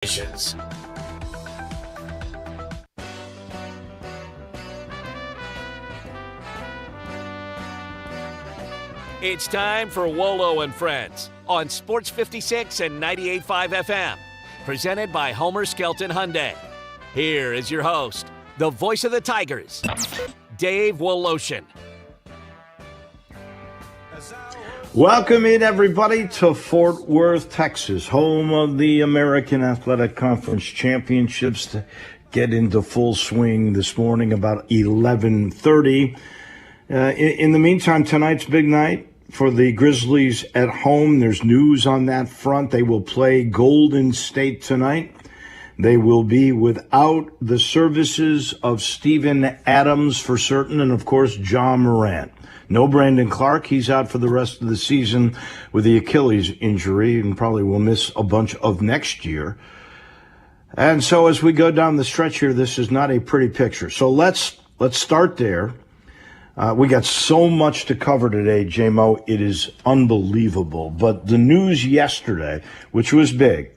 It's time for Wolo and Friends on Sports 56 and 98.5 FM. Presented by Homer Skelton Hyundai. Here is your host, the voice of the Tigers, Dave Woloshin. Welcome in, everybody, to Fort Worth, Texas, home of the American Athletic Conference Championships. To get into full swing this morning about 11:30. In the meantime, tonight's big night for the Grizzlies at home. There's news on that front. They will play Golden State tonight. They will be without the services of Steven Adams for certain, and of course, Ja Morant. No Brandon Clark. He's out for the rest of the season with the Achilles injury and probably will miss a bunch of next year. And so as we go down the stretch here, this is not a pretty picture. So let's start there. We got so much to cover today, J-Mo. It is unbelievable. But the news yesterday, which was big,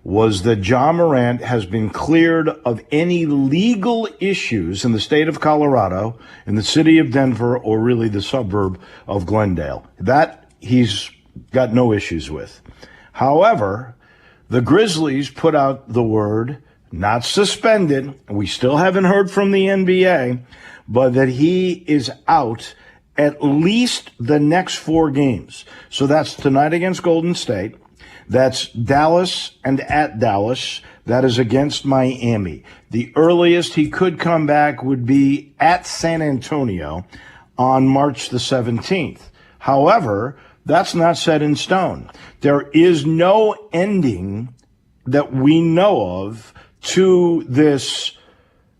was that Ja Morant has been cleared of any legal issues in the state of Colorado, in the city of Denver, or really the suburb of Glendale. That he's got no issues with. However, the Grizzlies put out the word, not suspended, we still haven't heard from the NBA, but that he is out at least the next 4 games. So that's tonight against Golden State. That's Dallas and at Dallas. That is against Miami. The earliest he could come back would be at San Antonio on March the 17th. However, that's not set in stone. There is no ending that we know of to this.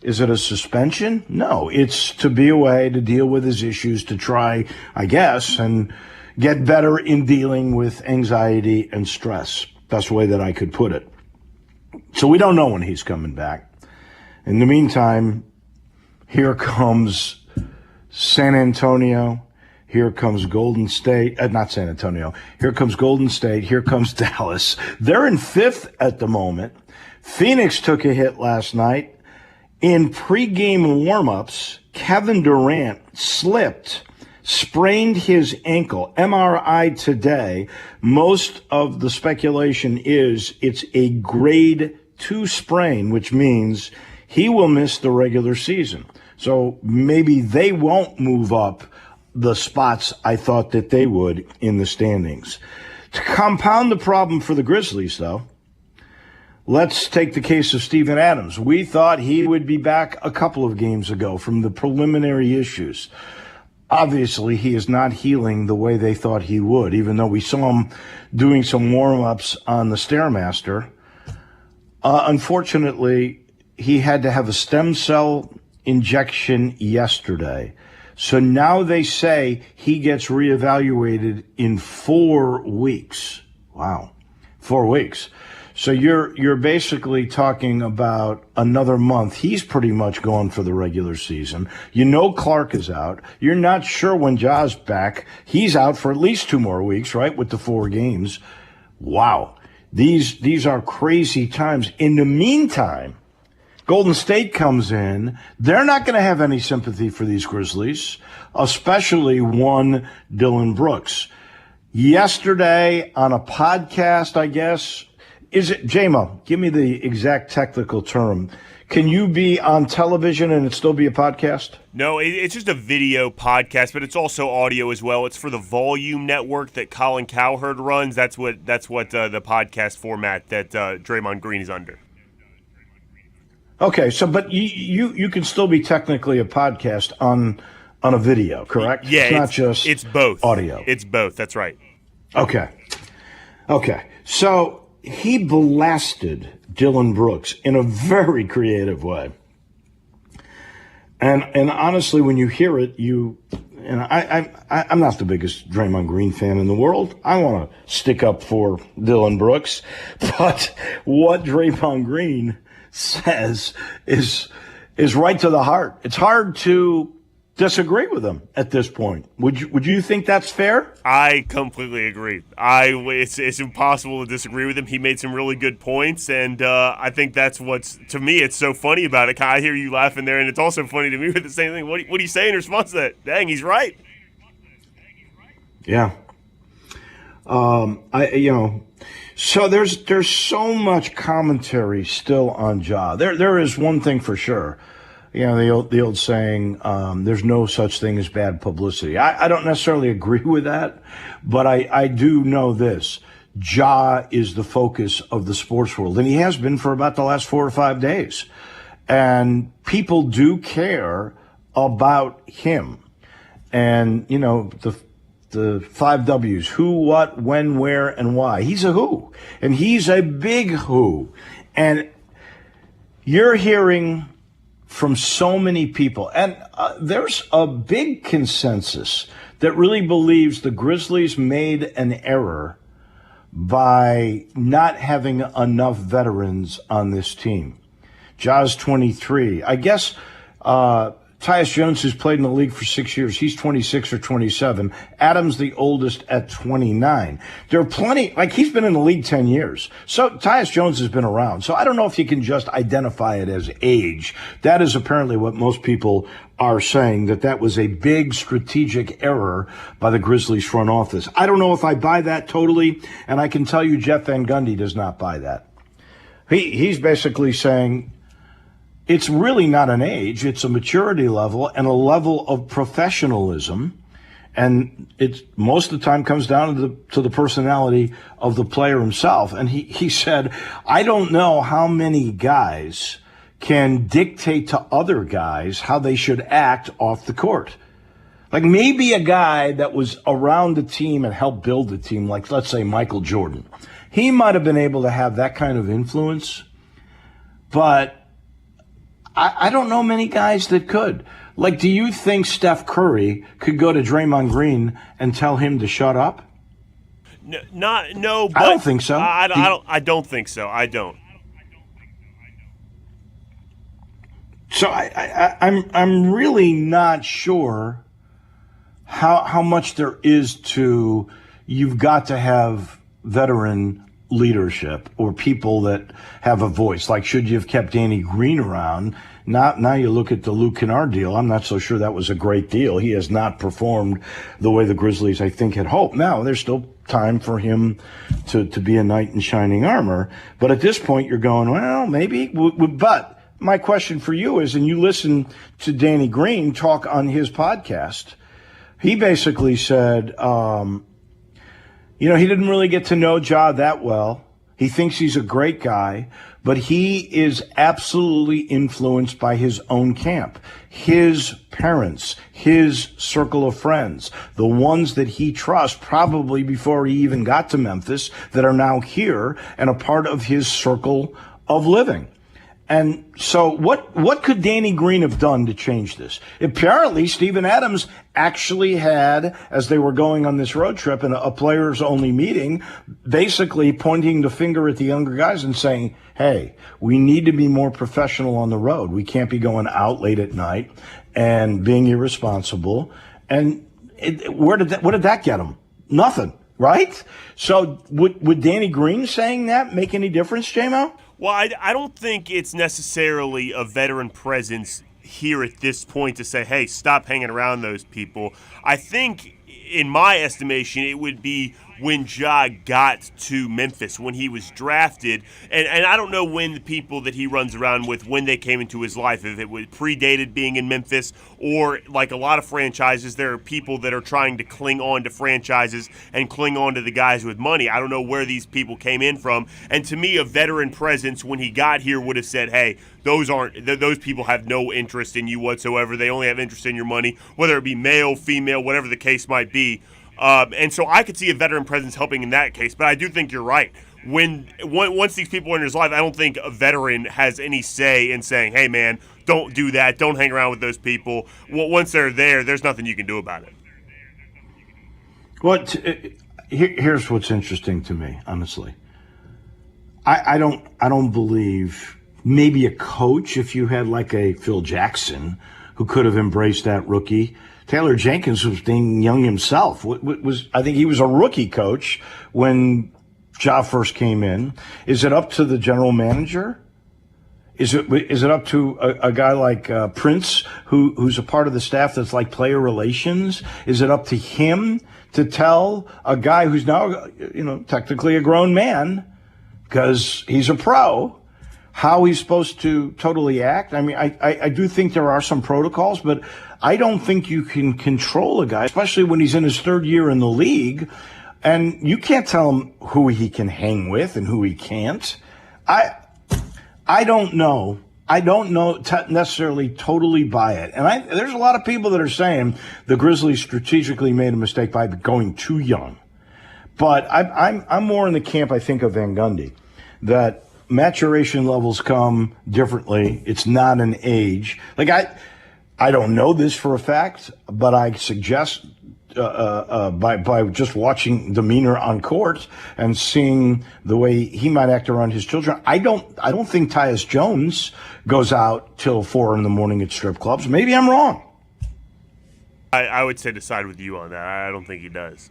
Is it a suspension? No, it's to be away, to deal with his issues, to try, I guess, and get better in dealing with anxiety and stress. That's the way that I could put it. So we don't know when he's coming back. In the meantime, here comes San Antonio. Here comes Golden State. Not San Antonio. Here comes Golden State. Here comes Dallas. They're in 5th at the moment. Phoenix took a hit last night. In pregame warmups, Kevin Durant slipped, sprained his ankle. MRI today. Most of the speculation is it's a grade 2 sprain, which means he will miss the regular season. So maybe they won't move up the spots I thought that they would in the standings. To compound the problem for the Grizzlies, though, let's take the case of Steven Adams. We thought he would be back a couple of games ago from the preliminary issues. Obviously, he is not healing the way they thought he would, even though we saw him doing some warm-ups on the Stairmaster. Unfortunately, he had to have a stem cell injection yesterday. So now they say he gets reevaluated in 4 weeks. Wow, 4 weeks. So you're basically talking about another month. He's pretty much gone for the regular season. You know Clark is out. You're not sure when Ja's back. He's out for at least 2 more weeks, right, with the 4 games. Wow. These are crazy times. In the meantime, Golden State comes in. They're not going to have any sympathy for these Grizzlies, especially one Dillon Brooks. Yesterday on a podcast, I guess, is it, J-Mo, give me the exact technical term. Can you be on television and it still be a podcast? No, it's just a video podcast, but it's also audio as well. It's for the Volume Network that Colin Cowherd runs. That's what the podcast format that Draymond Green is under. Okay, so but you can still be technically a podcast on a video, correct? Yeah, it's both audio. It's both. That's right. Okay. So he blasted Dillon Brooks in a very creative way. And honestly, when you hear it, I'm not the biggest Draymond Green fan in the world. I want to stick up for Dillon Brooks, but what Draymond Green says is right to the heart. It's hard to disagree with him at this point. Would you think that's fair? I completely agree. It's impossible to disagree with him. He made some really good points, and I think that's what's, to me, it's so funny about it. I hear you laughing there, and it's also funny to me with the same thing. What do you say in response to that? Dang, he's right. Yeah. So there's so much commentary still on Ja. There is one thing for sure. The old saying, there's no such thing as bad publicity. I don't necessarily agree with that, but I do know this. Ja is the focus of the sports world, and he has been for about the last 4 or 5 days. And people do care about him. And, the 5 W's, who, what, when, where, and why. He's a who, and he's a big who. And you're hearing from so many people, and there's a big consensus that really believes the Grizzlies made an error by not having enough veterans on this team. Ja's 23. I guess Tyus Jones has played in the league for 6 years. He's 26 or 27. Adams, the oldest, at 29. There are plenty, he's been in the league 10 years. So Tyus Jones has been around. So I don't know if you can just identify it as age. That is apparently what most people are saying, that was a big strategic error by the Grizzlies front office. I don't know if I buy that totally, and I can tell you Jeff Van Gundy does not buy that. He's basically saying, it's really not an age, it's a maturity level and a level of professionalism. And it most of the time comes down to the personality of the player himself. And he said, I don't know how many guys can dictate to other guys how they should act off the court. Maybe a guy that was around the team and helped build the team, like let's say Michael Jordan. He might have been able to have that kind of influence, but I don't know many guys that could. Do you think Steph Curry could go to Draymond Green and tell him to shut up? No, but I don't think so. I don't think so. I don't. So I'm really not sure how much there is to, you've got to have veteran leadership or people that have a voice. Should you have kept Danny Green around? Now you look at the Luke Kennard deal. I'm not so sure that was a great deal. He has not performed the way the Grizzlies, I think, had hoped. Now, there's still time for him to be a knight in shining armor. But at this point, you're going, well, maybe. But my question for you is, and you listen to Danny Green talk on his podcast, he basically said, he didn't really get to know Ja that well. He thinks he's a great guy, but he is absolutely influenced by his own camp, his parents, his circle of friends, the ones that he trusts probably before he even got to Memphis that are now here and a part of his circle of living. And so what could Danny Green have done to change this? Apparently, Steven Adams actually had, as they were going on this road trip in a players-only meeting, basically pointing the finger at the younger guys and saying, hey, we need to be more professional on the road. We can't be going out late at night and being irresponsible. And what did that get him? Nothing, right? So would Danny Green saying that make any difference, J-Mo? Well, I don't think it's necessarily a veteran presence here at this point to say, hey, stop hanging around those people. I think, in my estimation, it would be when Ja got to Memphis, when he was drafted. And I don't know when the people that he runs around with, when they came into his life, if it was predated being in Memphis, or like a lot of franchises, there are people that are trying to cling on to franchises and cling on to the guys with money. I don't know where these people came in from. And to me, a veteran presence when he got here would have said, hey, those people have no interest in you whatsoever. They only have interest in your money, whether it be male, female, whatever the case might be. And so I could see a veteran presence helping in that case, but I do think you're right. Once these people are in his life, I don't think a veteran has any say in saying, hey, man, don't do that. Don't hang around with those people. Once they're there, there's nothing you can do about it. Well, here's what's interesting to me, honestly. I don't believe maybe a coach, if you had like a Phil Jackson, who could have embraced that rookie. Taylor Jenkins was being young himself. I think he was a rookie coach when Ja first came in. Is it up to the general manager? Is it up to a guy like Prince, who's a part of the staff that's like player relations? Is it up to him to tell a guy who's now, technically a grown man, because he's a pro, how he's supposed to totally act? I mean, I do think there are some protocols, but I don't think you can control a guy, especially when he's in his third year in the league, and you can't tell him who he can hang with and who he can't. I don't know. I don't know necessarily totally buy it. And there's a lot of people that are saying the Grizzlies strategically made a mistake by going too young. But I'm more in the camp, I think, of Van Gundy, that maturation levels come differently. It's not an age. Like, I don't know this for a fact, but I suggest by just watching demeanor on court and seeing the way he might act around his children, I don't think Tyus Jones goes out till 4 a.m. at strip clubs. Maybe I'm wrong. I would say to side with you on that. I don't think he does.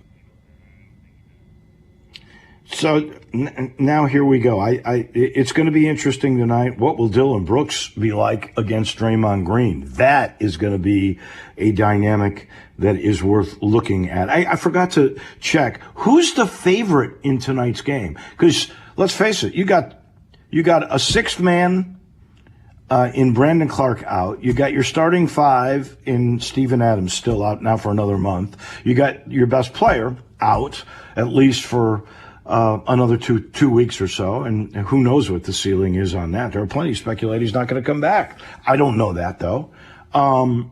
So now here we go. It's going to be interesting tonight. What will Dylan Brooks be like against Draymond Green? That is going to be a dynamic that is worth looking at. I forgot to check. Who's the favorite in tonight's game? Because let's face it, you got a sixth man in Brandon Clark out. You got your starting five in Steven Adams still out now for another month. You got your best player out at least for another two weeks or so, and who knows what the ceiling is on that. There are plenty speculating he's not going to come back. I don't know that, though. I'll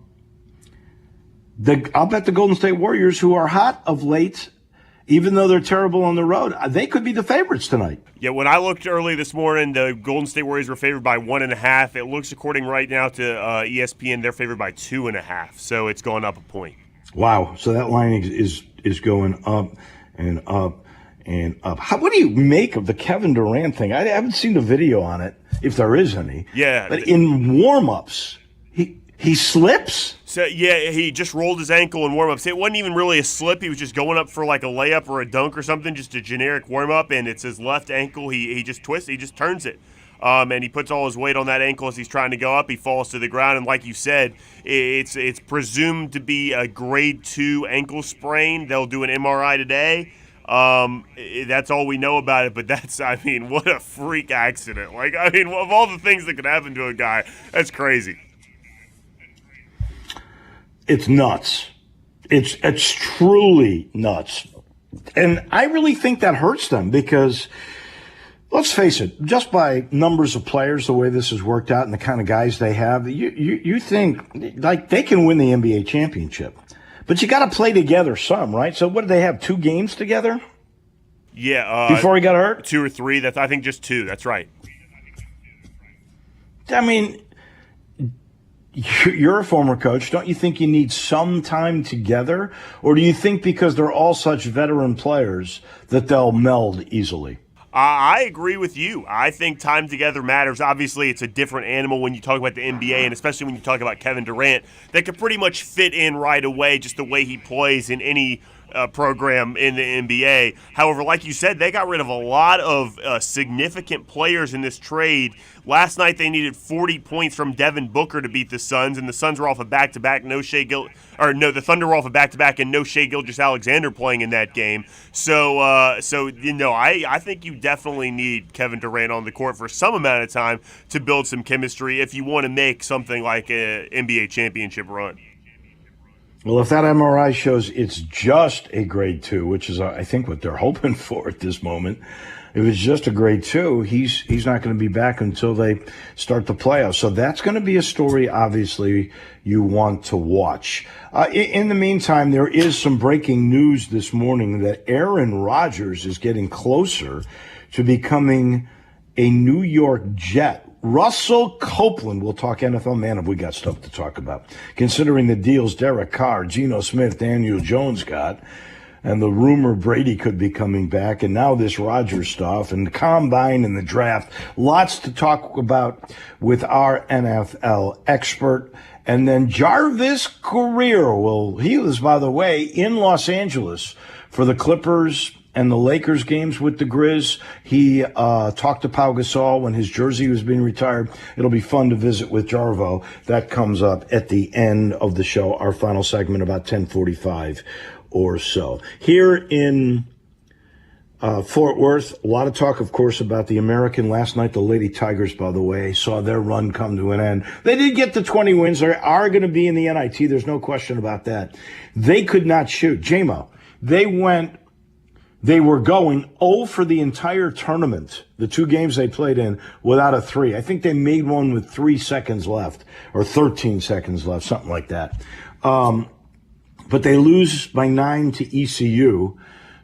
bet the Golden State Warriors, who are hot of late, even though they're terrible on the road, they could be the favorites tonight. Yeah, when I looked early this morning, the Golden State Warriors were favored by 1.5. It looks, according right now to ESPN, they're favored by 2.5, so it's gone up a point. Wow, so that line is going up and up and up. What do you make of the Kevin Durant thing? I haven't seen the video on it, if there is any. Yeah. But in warm-ups, he slips? So, yeah, he just rolled his ankle in warm-ups. It wasn't even really a slip. He was just going up for like a layup or a dunk or something, just a generic warm-up, and it's his left ankle. He just twists, he just turns it. And he puts all his weight on that ankle as he's trying to go up. He falls to the ground, and like you said, it's presumed to be a grade 2 ankle sprain. They'll do an MRI today. That's all we know about it, but what a freak accident. Of all the things that could happen to a guy, that's crazy. It's nuts. It's truly nuts. And I really think that hurts them because, let's face it, just by numbers of players, the way this has worked out and the kind of guys they have, you think like they can win the NBA championship. But you got to play together some, right? So what did they have, 2 games together? Yeah. Before he got hurt? 2 or 3. I think just 2. That's right. I mean, you're a former coach. Don't you think you need some time together? Or do you think because they're all such veteran players that they'll meld easily? I agree with you. I think time together matters. Obviously, it's a different animal when you talk about the NBA, and especially when you talk about Kevin Durant, that could pretty much fit in right away just the way he plays in any program in the NBA. However, like you said, they got rid of a lot of significant players in this trade. Last night they needed 40 points from Devin Booker to beat the Suns, and the Suns were off a back-to-back. The Thunder were off a back-to-back, and no Shai Gilgeous-Alexander playing in that game. So I think you definitely need Kevin Durant on the court for some amount of time to build some chemistry if you want to make something like an NBA championship run. Well, if that MRI shows it's just a grade 2, which is, I think, what they're hoping for at this moment, if it's just a grade 2, he's not going to be back until they start the playoffs. So that's going to be a story, obviously, you want to watch. In the meantime, there is some breaking news this morning that Aaron Rodgers is getting closer to becoming a New York Jet. Russell Copeland, we'll talk NFL. Man, have we got stuff to talk about. Considering the deals Derek Carr, Geno Smith, Daniel Jones got, and the rumor Brady could be coming back, and now this Rodgers stuff, and the combine and the draft. Lots to talk about with our NFL expert. And then Jarvis Courier. Well, he was, by the way, in Los Angeles for the Clippers and the Lakers games with the Grizz. He talked to Pau Gasol when his jersey was being retired. It'll be fun to visit with Jarvo. That comes up at the end of the show, our final segment, about 10:45 or so. Here in Fort Worth, a lot of talk, of course, about the American. Last night, the Lady Tigers, by the way, saw their run come to an end. They did get to 20 wins. They are going to be in the NIT. There's no question about that. They could not shoot. JMO, they were going 0 for the entire tournament, the 2 games they played in, without a 3. I think they made one with 3 seconds left, or 13 seconds left, something like that. But they lose by 9 to ECU.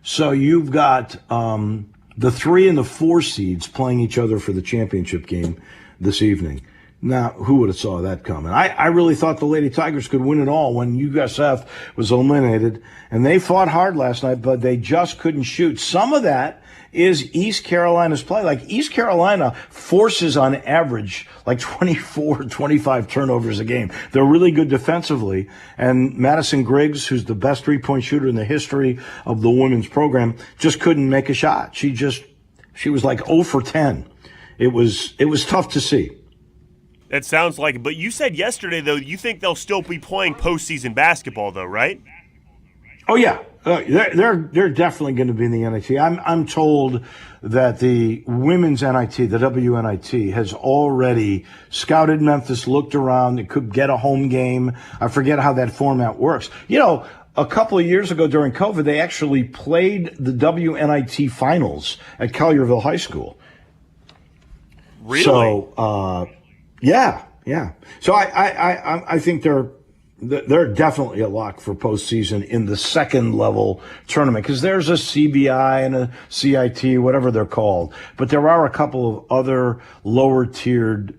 So you've got the 3 and the 4 seeds playing each other for the championship game this evening. Now, who would have saw that coming? I really thought the Lady Tigers could win it all when USF was eliminated, and they fought hard last night, but they just couldn't shoot. Some of that is East Carolina's play. Like, East Carolina forces on average like 24, 25 turnovers a game. They're really good defensively, and Madison Griggs, who's the best three-point shooter in the history of the women's program, just couldn't make a shot. She was like 0 for 10. It was tough to see. That sounds like it. But you said yesterday, though, you think they'll still be playing postseason basketball, though, right? Oh, yeah. They're definitely going to be in the NIT. I'm told that the women's NIT, the WNIT, has already scouted Memphis, looked around. It could get a home game. I forget how that format works. You know, a couple of years ago during COVID, they actually played the WNIT finals at Collierville High School. Really? So, yeah. So I think they're definitely a lock for postseason in the second level tournament, because there's a CBI and a CIT, whatever they're called. But there are a couple of other lower tiered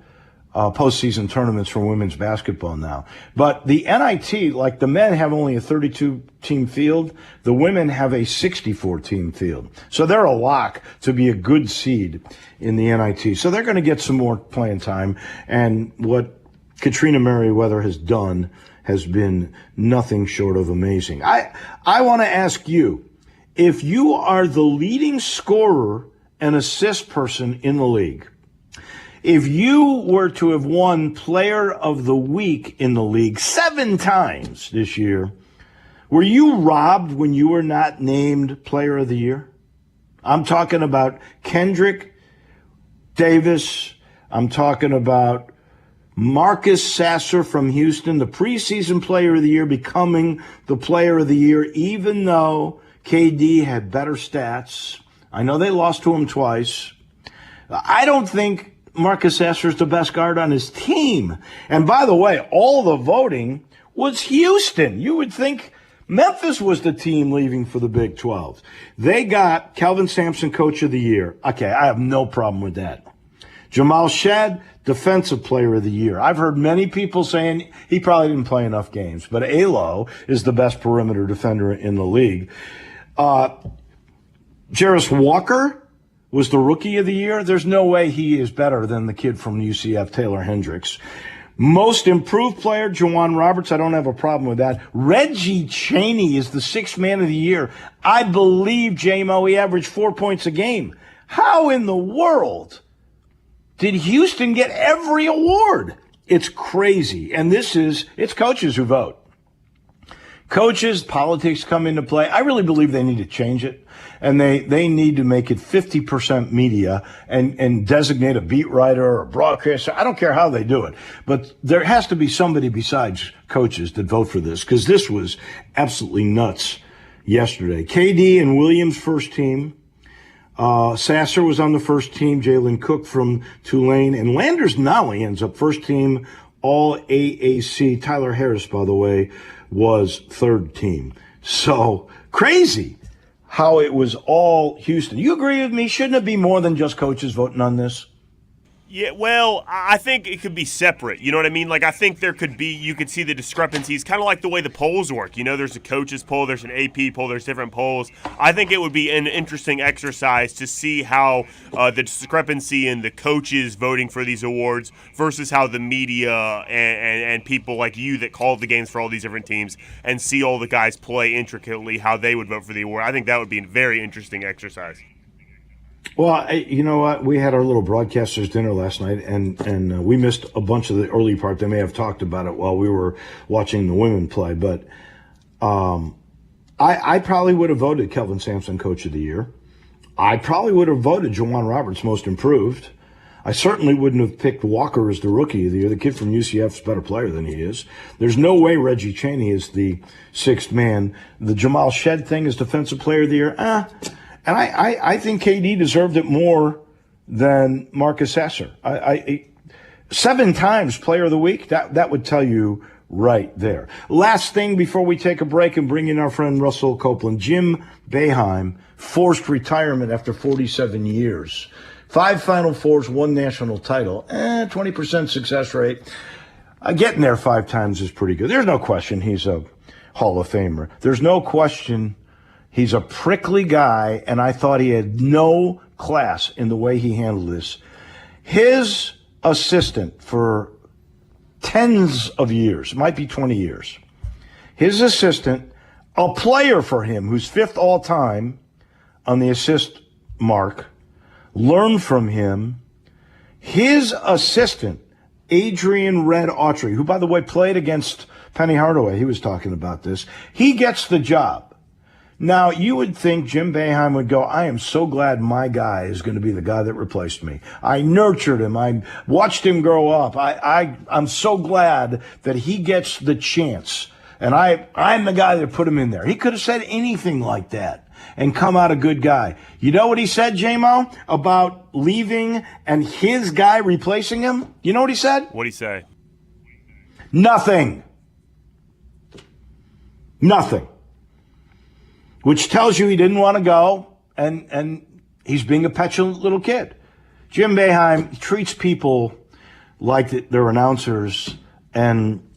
postseason tournaments for women's basketball now. But the NIT, like, the men have only a 32-team field. The women have a 64-team field. So they're a lock to be a good seed in the NIT. So they're going to get some more playing time. And what Katrina Merriweather has done has been nothing short of amazing. I want to ask you, if you are the leading scorer and assist person in the league, if you were to have won Player of the Week in the league 7 times this year, were you robbed when you were not named Player of the Year? I'm talking about Kendrick Davis. I'm talking about Marcus Sasser from Houston, the preseason Player of the Year, becoming the Player of the Year, even though KD had better stats. I know they lost to him twice. I don't think Marcus Sasser is the best guard on his team. And by the way, all the voting was Houston. You would think Memphis was the team leaving for the Big 12. They got Kelvin Sampson, Coach of the Year. Okay, I have no problem with that. Jamal Shedd, Defensive Player of the Year. I've heard many people saying he probably didn't play enough games, but Alo is the best perimeter defender in the league. Jarris Walker was the Rookie of the Year. There's no way he is better than the kid from UCF, Taylor Hendricks. Most Improved Player, Juwan Roberts. I don't have a problem with that. Reggie Chaney is the 6th Man of the Year. I believe, JMO, he averaged 4 points a game. How in the world did Houston get every award? It's crazy. And it's coaches who vote. Coaches, politics come into play. I really believe they need to change it. And they need to make it 50% media and designate a beat writer or a broadcaster. I don't care how they do it. But there has to be somebody besides coaches that vote for this, because this was absolutely nuts yesterday. KD and Williams first team. Sasser was on the first team. Jalen Cook from Tulane. And Landers Nolly ends up first team All AAC. Tyler Harris, by the way, was third team. So crazy how it was all Houston. You agree with me? Shouldn't it be more than just coaches voting on this? Yeah, well, I think it could be separate. You know what I mean? Like, I think you could see the discrepancies, kind of like the way the polls work. You know, there's a coaches poll, there's an AP poll, there's different polls. I think it would be an interesting exercise to see how the discrepancy in the coaches voting for these awards versus how the media and people like you that call the games for all these different teams and see all the guys play intricately, how they would vote for the award. I think that would be a very interesting exercise. Well, you know what? We had our little broadcasters dinner last night, and we missed a bunch of the early part. They may have talked about it while we were watching the women play, but I probably would have voted Kelvin Sampson Coach of the Year. I probably would have voted Juwan Roberts Most Improved. I certainly wouldn't have picked Walker as the Rookie of the Year. The kid from UCF is a better player than he is. There's no way Reggie Chaney is the sixth man. The Jamal Shed thing is Defensive Player of the Year. And I think KD deserved it more than Marcus Esser. 7 times Player of the Week, that would tell you right there. Last thing before we take a break and bring in our friend Russell Copeland. Jim Boeheim forced retirement after 47 years. 5 Final Fours, 1 national title, 20% success rate. Getting there 5 times is pretty good. There's no question he's a Hall of Famer. There's no question he's a prickly guy, and I thought he had no class in the way he handled this. His assistant for tens of years, might be 20 years, his assistant, a player for him who's 5th all time on the assist mark, learned from him. His assistant, Adrian Red Autry, who, by the way, played against Penny Hardaway, he was talking about this, he gets the job. Now, you would think Jim Boeheim would go, I am so glad my guy is going to be the guy that replaced me. I nurtured him. I watched him grow up. I'm so glad that he gets the chance. And I'm the guy that put him in there. He could have said anything like that and come out a good guy. You know what he said, J-Mo, about leaving and his guy replacing him? You know what he said? What'd he say? Nothing. Which tells you he didn't want to go, and he's being a petulant little kid. Jim Boeheim treats people like they're announcers and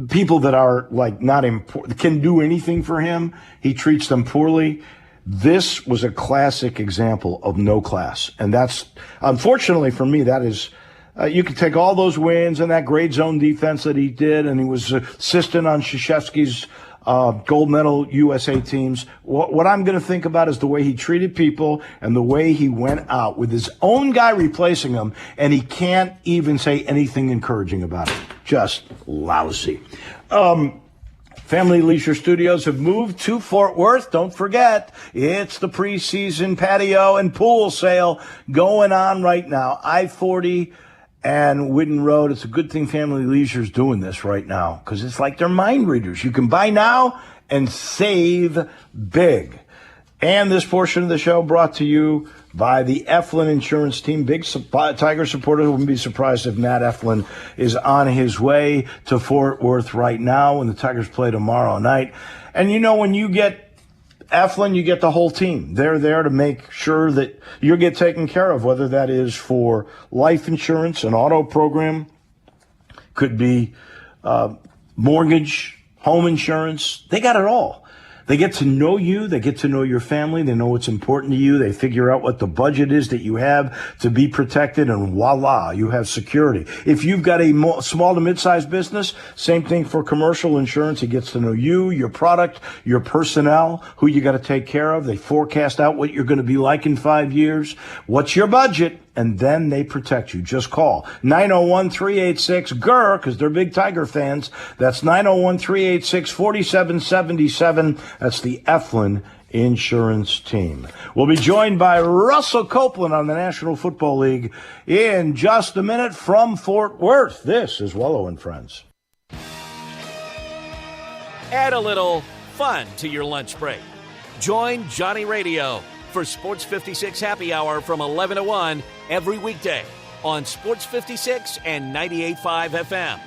people that are like not important, can do anything for him. He treats them poorly. This was a classic example of no class, and that's, unfortunately for me, that is. You could take all those wins and that great zone defense that he did, and he was assistant on Krzyzewski's gold medal USA teams. What I'm going to think about is the way he treated people and the way he went out with his own guy replacing him, and he can't even say anything encouraging about it. Just lousy. Family Leisure Studios have moved to Fort Worth. Don't forget, it's the preseason patio and pool sale going on right now. I-40 and Whidden Road. It's a good thing Family Leisure is doing this right now because it's like they're mind readers. You can buy now and save big. And this portion of the show brought to you by the Eflin Insurance Team. Big Tiger supporters wouldn't be surprised if Nat Eflin is on his way to Fort Worth right now when the Tigers play tomorrow night. And you know, when you get Eflin, you get the whole team. They're there to make sure that you get taken care of, whether that is for life insurance, an auto program, could be mortgage, home insurance. They got it all. They get to know you. They get to know your family. They know what's important to you. They figure out what the budget is that you have to be protected, and voila, you have security. If you've got a small to mid-sized business, same thing for commercial insurance. It gets to know you, your product, your personnel, who you got to take care of. They forecast out what you're going to be like in 5 years. What's your budget? And then they protect you. Just call 901-386-GER, because they're big Tiger fans. That's 901-386-4777. That's the Eflin Insurance Team. We'll be joined by Russell Copeland on the National Football League in just a minute from Fort Worth. This is Wolo and Friends. Add a little fun to your lunch break. Join Johnny Radio for Sports 56 Happy Hour from 11 to 1 every weekday on Sports 56 and 98.5 FM.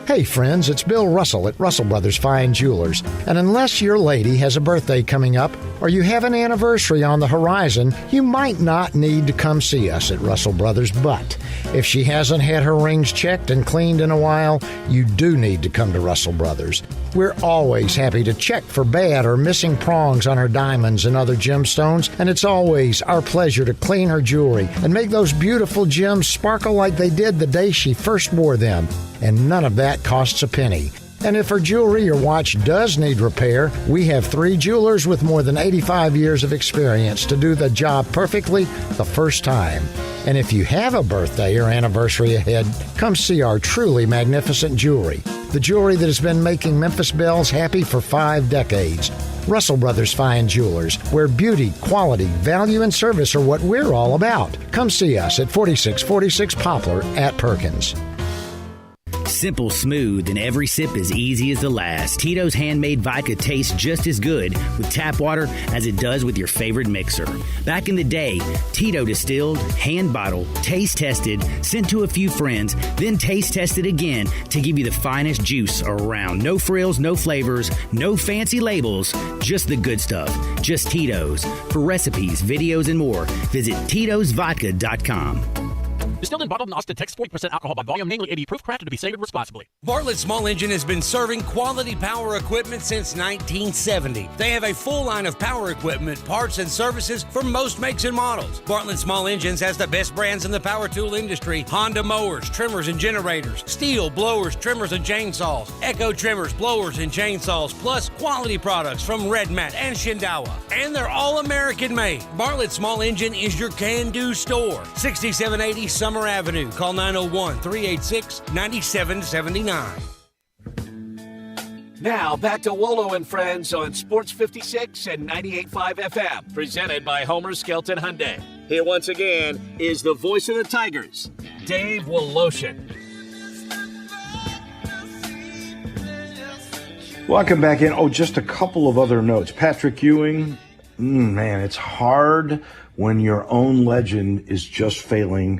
Hey friends, it's Bill Russell at Russell Brothers Fine Jewelers. And unless your lady has a birthday coming up or you have an anniversary on the horizon, you might not need to come see us at Russell Brothers. But if she hasn't had her rings checked and cleaned in a while, you do need to come to Russell Brothers. We're always happy to check for bad or missing prongs on her diamonds and other gemstones, and it's always our pleasure to clean her jewelry and make those beautiful gems sparkle like they did the day she first wore them. And none of that costs a penny. And if her jewelry or watch does need repair, we have 3 jewelers with more than 85 years of experience to do the job perfectly the first time. And if you have a birthday or anniversary ahead, come see our truly magnificent jewelry. The jewelry that has been making Memphis Belles happy for 5 decades. Russell Brothers Fine Jewelers, where beauty, quality, value, and service are what we're all about. Come see us at 4646 Poplar at Perkins. Simple, smooth, and every sip as easy as the last. Tito's handmade vodka tastes just as good with tap water as it does with your favorite mixer. Back in the day, Tito distilled, hand bottled, taste tested, sent to a few friends, then taste tested again to give you the finest juice around. No frills, no flavors, no fancy labels, just the good stuff. Just Tito's. For recipes, videos, and more, visit Tito'sVodka.com. Distilled and bottled in Austin, Texas, 40% alcohol by volume, namely 80 proof, crafted to be savored responsibly. Bartlett Small Engine has been serving quality power equipment since 1970. They have a full line of power equipment, parts, and services for most makes and models. Bartlett Small Engines has the best brands in the power tool industry: Honda mowers, trimmers, and generators, Steel blowers, trimmers, and chainsaws, Echo trimmers, blowers, and chainsaws, plus quality products from Red Mat and Shindawa. And they're all American made. Bartlett Small Engine is your can-do store. 6780 Summer Avenue. Call 901-386-9779. Now back to Wolo and Friends on Sports 56 and 98.5 FM, presented by Homer Skelton Hyundai. Here once again is the voice of the Tigers, Dave Woloshin. Welcome back in. Oh, just a couple of other notes. Patrick Ewing, man, it's hard when your own legend is just failing.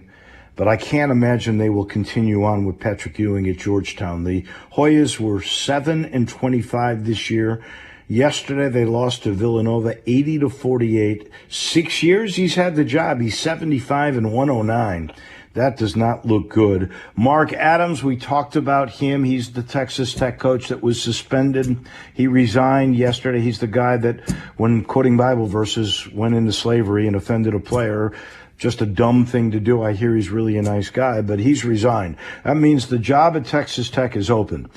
But I can't imagine they will continue on with Patrick Ewing at Georgetown. The Hoyas were 7-25 this year. Yesterday they lost to Villanova 80-48. 6 years he's had the job. He's 75-109. That does not look good. Mark Adams, we talked about him. He's the Texas Tech coach that was suspended. He resigned yesterday. He's the guy that, when quoting Bible verses, went into slavery and offended a player. Just a dumb thing to do. I hear he's really a nice guy, but he's resigned. That means the job at Texas Tech is open.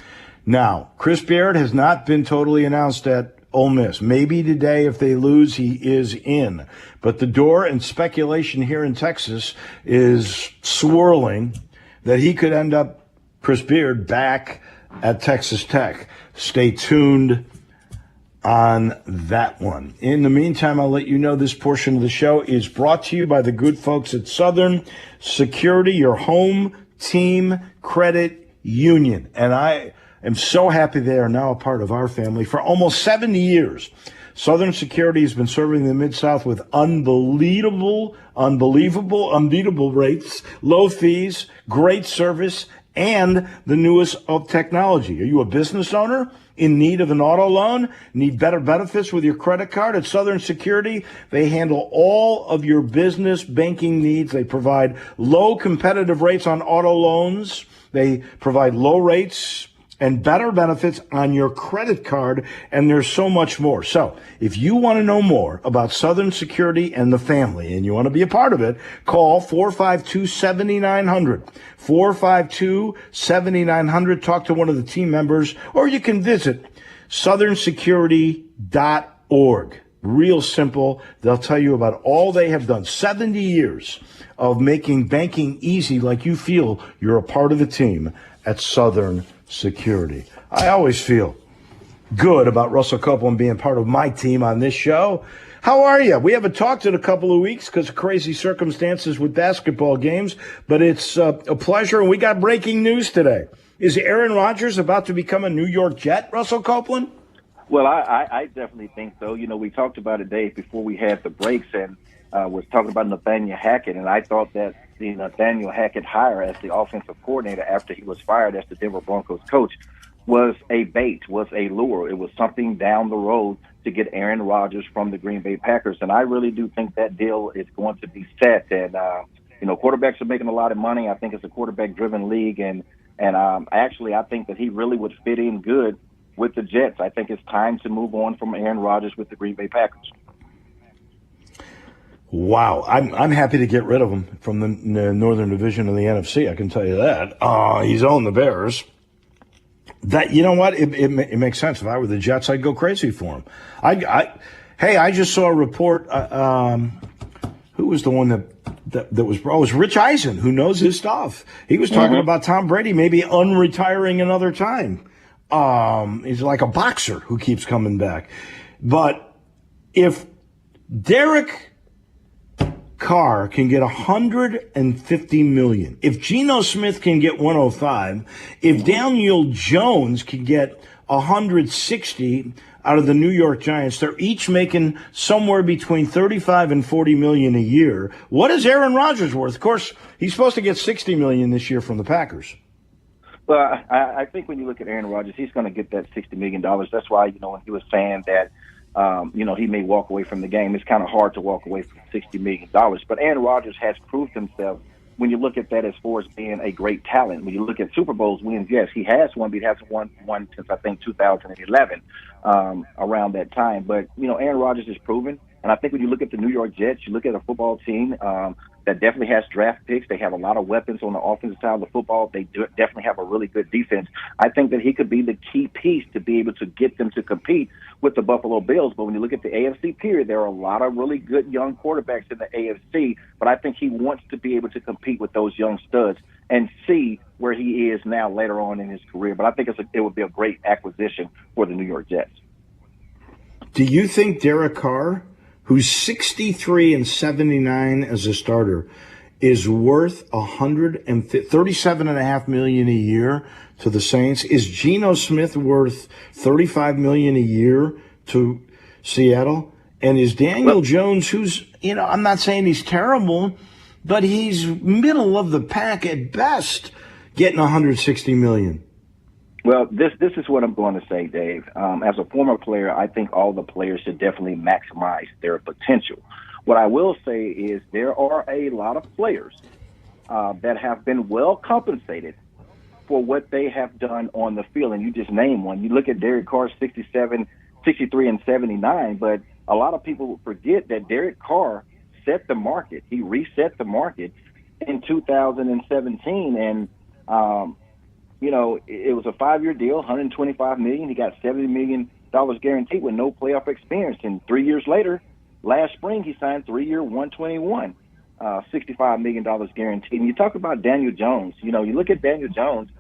Now, Chris Beard has not been totally announced at Ole Miss. Maybe today, if they lose, he is in. But the door and speculation here in Texas is swirling that he could end up, Chris Beard, back at Texas Tech. Stay tuned on that one. In the meantime, I'll let you know this portion of the show is brought to you by the good folks at Southern Security, your home team credit union. And I am so happy they are now a part of our family. For almost 70 years, Southern Security has been serving the Mid-South with unbeatable rates, low fees, great service, and the newest of technology. Are you a business owner in need of an auto loan? Need better benefits with your credit card? At Southern Security, they handle all of your business banking needs. They provide low competitive rates on auto loans. They provide low rates and better benefits on your credit card, and there's so much more. So if you want to know more about Southern Security and the family, and you want to be a part of it, call 452-7900. 452-7900. Talk to one of the team members, or you can visit southernsecurity.org. Real simple. They'll tell you about all they have done. 70 years of making banking easy, like you feel you're a part of the team at Southern Security. I always feel good about Russell Copeland being part of my team on this show. How are you? We haven't talked in a couple of weeks because of crazy circumstances with basketball games, but it's a pleasure, and we got breaking news today. Is Aaron Rodgers about to become a New York Jet, Russell Copeland? Well, I definitely think so. You know, we talked about it, Dave, before we had the breaks, and was talking about Nathaniel Hackett, and I thought that the Nathaniel Hackett hire as the offensive coordinator after he was fired as the Denver Broncos coach was a bait, was a lure. It was something down the road to get Aaron Rodgers from the Green Bay Packers. And I really do think that deal is going to be set. And, quarterbacks are making a lot of money. I think it's a quarterback-driven league. And actually, I think that he really would fit in good with the Jets. I think it's time to move on from Aaron Rodgers with the Green Bay Packers. Wow, I'm happy to get rid of him from the Northern Division of the NFC. I can tell you that. He's on the Bears. That, you know what? It makes sense. If I were the Jets, I'd go crazy for him. I just saw a report. Who was the one that was? Oh, it was Rich Eisen, who knows his stuff. He was talking about Tom Brady maybe unretiring another time. He's like a boxer who keeps coming back. But if Derek Carr can get $150 million, if Geno Smith can get 105, if Daniel Jones can get 160 out of the New York Giants, they're each making somewhere between 35 and 40 million a year. What is Aaron Rodgers worth? Of course, he's supposed to get 60 million this year from the Packers. Well, I think when you look at Aaron Rodgers, he's going to get that $60 million. That's why, when he was saying that, he may walk away from the game. It's kind of hard to walk away from $60 million. But Aaron Rodgers has proved himself when you look at that as far as being a great talent. When you look at Super Bowls wins, yes, he has won, but he hasn't won one since, I think, 2011, around that time. But, Aaron Rodgers is proven. And I think when you look at the New York Jets, you look at a football team that definitely has draft picks. They have a lot of weapons on the offensive side of the football. They definitely have a really good defense. I think that he could be the key piece to be able to get them to compete with the Buffalo Bills. But when you look at the AFC period, there are a lot of really good young quarterbacks in the AFC. But I think he wants to be able to compete with those young studs and see where he is now later on in his career. But I think it would be a great acquisition for the New York Jets. Do you think Derek Carr, who's 63 and 79 as a starter, is worth $37.5 million a year to the Saints? Is Geno Smith worth $35 million a year to Seattle? And is Daniel Jones, who's, I'm not saying he's terrible, but he's middle of the pack at best, getting $160 million? Well, this is what I'm going to say, Dave. As a former player, I think all the players should definitely maximize their potential. What I will say is there are a lot of players that have been well compensated for what they have done on the field, and you just name one. You look at Derek Carr, 63 and 79, but a lot of people forget that Derek Carr set the market. He reset the market in 2017, and it was a 5-year deal, $125 million. He got $70 million guaranteed with no playoff experience. And 3 years later, last spring, he signed 3-year, $121, $65 million guaranteed. And you talk about Daniel Jones. You look at Daniel Jones,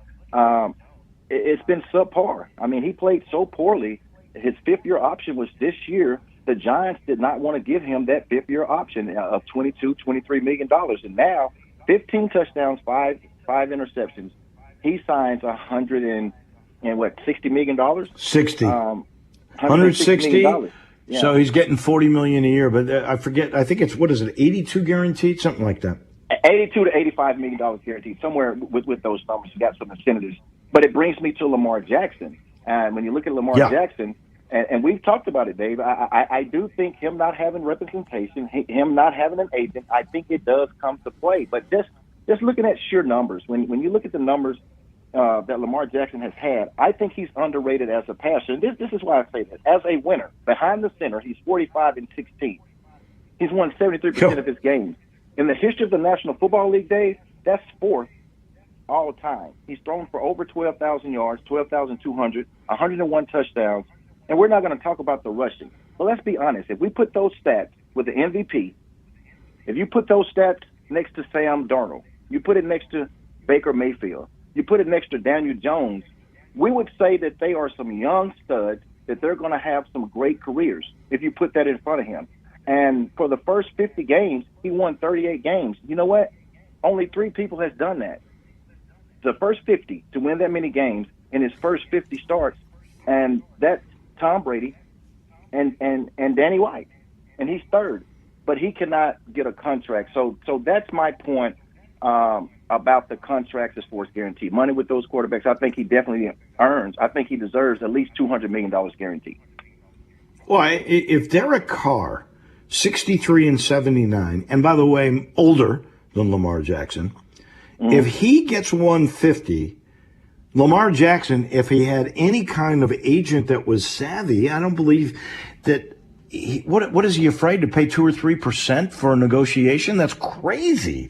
it's been subpar. I mean, he played so poorly. His 5th-year option was this year. The Giants did not want to give him that 5th-year option of $23 million. And now, 15 touchdowns, five interceptions. He signs $60 million? 60. $160 million. Yeah. So he's getting $40 million a year, but I forget. I think it's 82 guaranteed, something like that. $82 to $85 million guaranteed, somewhere with those numbers. You got some incentives, but it brings me to Lamar Jackson. And when you look at Lamar Jackson, and we've talked about it, Dave, I do think him not having representation, him not having an agent, I think it does come to play. But just looking at sheer numbers, when you look at the numbers that Lamar Jackson has had, I think he's underrated as a passer. And this is why I say that. As a winner, behind the center, he's 45 and 16. He's won 73% of his games. In the history of the National Football League, Dave, that's 4th all time. He's thrown for over 12,000 yards, 12,200, 101 touchdowns, and we're not going to talk about the rushing. But let's be honest. If we put those stats with the MVP, if you put those stats next to Sam Darnold, you put it next to Baker Mayfield, you put it next to Daniel Jones, we would say that they are some young studs, that they're going to have some great careers if you put that in front of him. And for the first 50 games, he won 38 games. You know what? Only 3 people has done that. The first 50 to win that many games in his first 50 starts, and that's Tom Brady and Danny White. And he's 3rd, but he cannot get a contract. So that's my point. about the contracts as far as guaranteed money with those quarterbacks. I think he definitely earns. I think he deserves at least $200 million guaranteed. Well, if Derek Carr, 63 and 79, and by the way, older than Lamar Jackson, if he gets 150, Lamar Jackson, if he had any kind of agent that was savvy, I don't believe that. What is he afraid to pay 2 or 3% for a negotiation? That's crazy.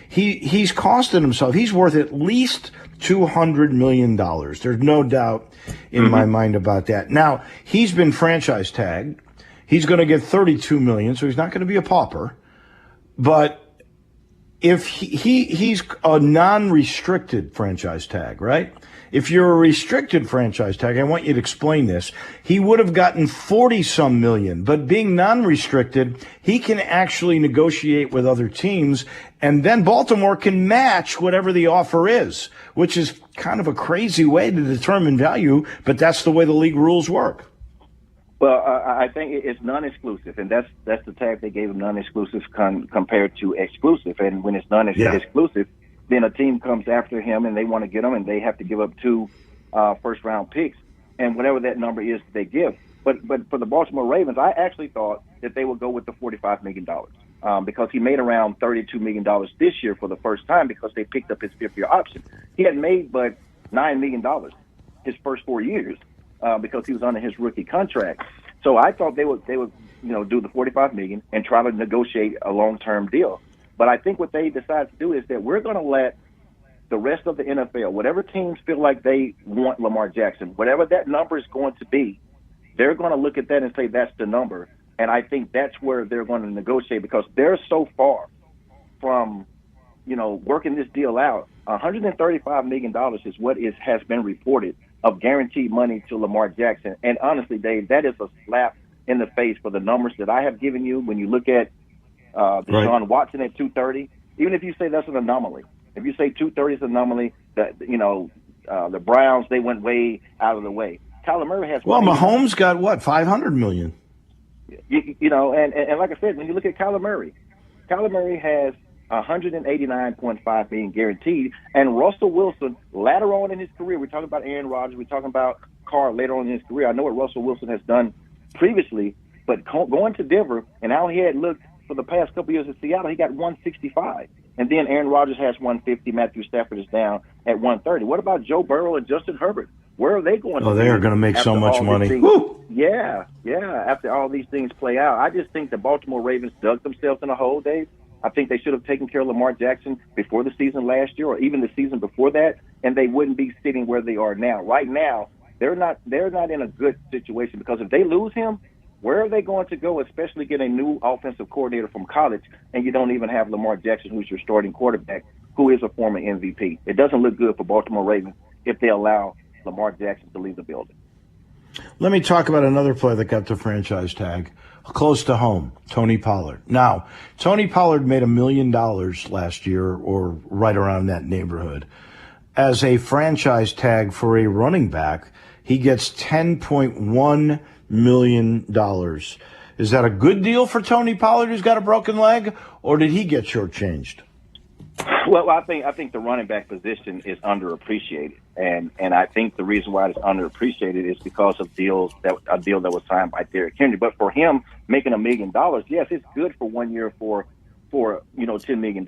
He's costing himself. He's worth at least $200 million. There's no doubt in my mind about that. Now, he's been franchise tagged. He's going to get $32 million, so he's not going to be a pauper. But if he's a non-restricted franchise tag, right? If you're a restricted franchise tag, I want you to explain this. He would have gotten 40-some million, but being non-restricted, he can actually negotiate with other teams, and then Baltimore can match whatever the offer is, which is kind of a crazy way to determine value, but that's the way the league rules work. Well, I think it's non-exclusive, and that's the tag they gave him, non-exclusive compared to exclusive. And when it's non-exclusive, then a team comes after him and they want to get him, and they have to give up 2 first-round picks, and whatever that number is they give. But for the Baltimore Ravens, I actually thought that they would go with the $45 million because he made around $32 million this year for the first time because they picked up his 5th-year option. He had made but $9 million his first 4 years because he was under his rookie contract. So I thought they would do the $45 million and try to negotiate a long-term deal. But I think what they decided to do is that we're going to let the rest of the NFL, whatever teams feel like they want Lamar Jackson, whatever that number is going to be, they're going to look at that and say that's the number. And I think that's where they're going to negotiate because they're so far from, working this deal out. $135 million is what has been reported of guaranteed money to Lamar Jackson. And honestly, Dave, that is a slap in the face for the numbers that I have given you when you look at Deshaun Watson at 230, even if you say that's an anomaly. If you say 230 is an anomaly, that the Browns, they went way out of the way. Kyler Murray has Mahomes got what, 500 million? And like I said, when you look at Kyler Murray has 189.5 million guaranteed, and Russell Wilson later on in his career, we're talking about Aaron Rodgers, we're talking about Carr later on in his career. I know what Russell Wilson has done previously, but going to Denver and how he had looked for the past couple years in Seattle, he got 165. And then Aaron Rodgers has 150. Matthew Stafford is down at 130. What about Joe Burrow and Justin Herbert? Where are they going? Oh, they are going to make so much money. Yeah. After all these things play out, I just think the Baltimore Ravens dug themselves in a hole, Dave. I think they should have taken care of Lamar Jackson before the season last year, or even the season before that, and they wouldn't be sitting where they are now. Right now, they're not in a good situation because if they lose him, where are they going to go, especially get a new offensive coordinator from college, and you don't even have Lamar Jackson, who's your starting quarterback, who is a former MVP? It doesn't look good for Baltimore Ravens if they allow Lamar Jackson to leave the building. Let me talk about another player that got the franchise tag, close to home, Tony Pollard. Now, Tony Pollard made $1 million last year, or right around that neighborhood. As a franchise tag for a running back, he gets $10.1 million. Is that a good deal for Tony Pollard, who's got a broken leg, or did he get shortchanged? Well, I think the running back position is underappreciated, and I think the reason why it's underappreciated is because of a deal that was signed by Derrick Henry. But for him making $1 million, yes, it's good for 1 year for $10 million.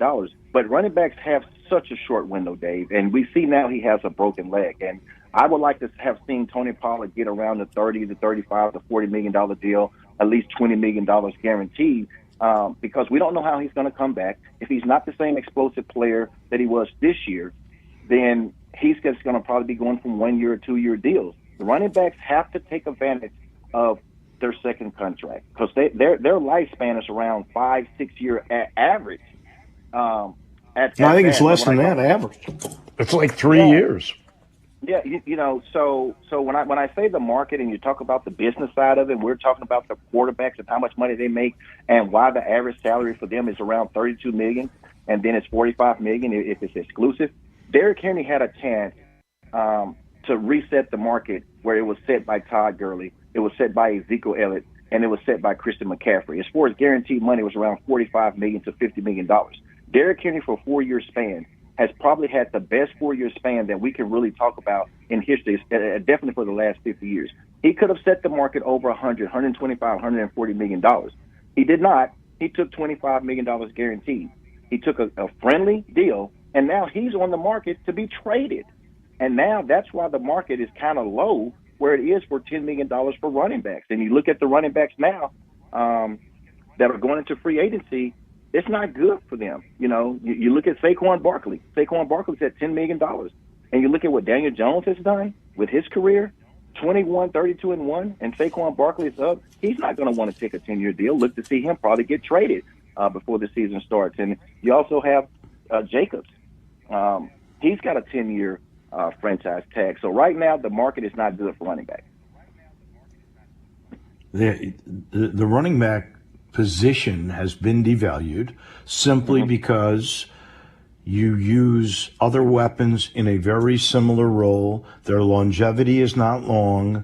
But running backs have such a short window, Dave, and we see now he has a broken leg. And I would like to have seen Tony Pollard get around the $30 to $35 to $40 million deal, at least $20 million guaranteed. Because we don't know how he's going to come back. If he's not the same explosive player that he was this year, then he's just going to probably be going from 1 year or 2 year deals. The running backs have to take advantage of their second contract because their lifespan is around 5-6 year average. I think it's less than that average. It's like 3 years. Yeah, so when I say the market and you talk about the business side of it, we're talking about the quarterbacks and how much money they make and why the average salary for them is around $32 million, and then it's $45 million if it's exclusive. Derrick Henry had a chance to reset the market where it was set by Todd Gurley, it was set by Ezekiel Elliott, and it was set by Christian McCaffrey. As far as guaranteed money, it was around $45 million to $50 million. Derrick Henry for a 4-year span has probably had the best 4-year span that we can really talk about in history, definitely for the last 50 years. He could have set the market over 125, $140 million. He did not. He took $25 million guaranteed. He took a friendly deal, and now he's on the market to be traded. And now that's why the market is kind of low where it is for $10 million for running backs. And you look at the running backs now that are going into free agency, it's not good for them. You know, you look at Saquon Barkley. Saquon Barkley's at $10 million. And you look at what Daniel Jones has done with his career, 21, 32-1, and Saquon Barkley's up. He's not going to want to take a 10-year deal. Look to see him probably get traded before the season starts. And you also have Jacobs. He's got a 10-year franchise tag. So right now, the market is not good for running back. The running back position has been devalued simply because you use other weapons in a very similar role. Their longevity is not long.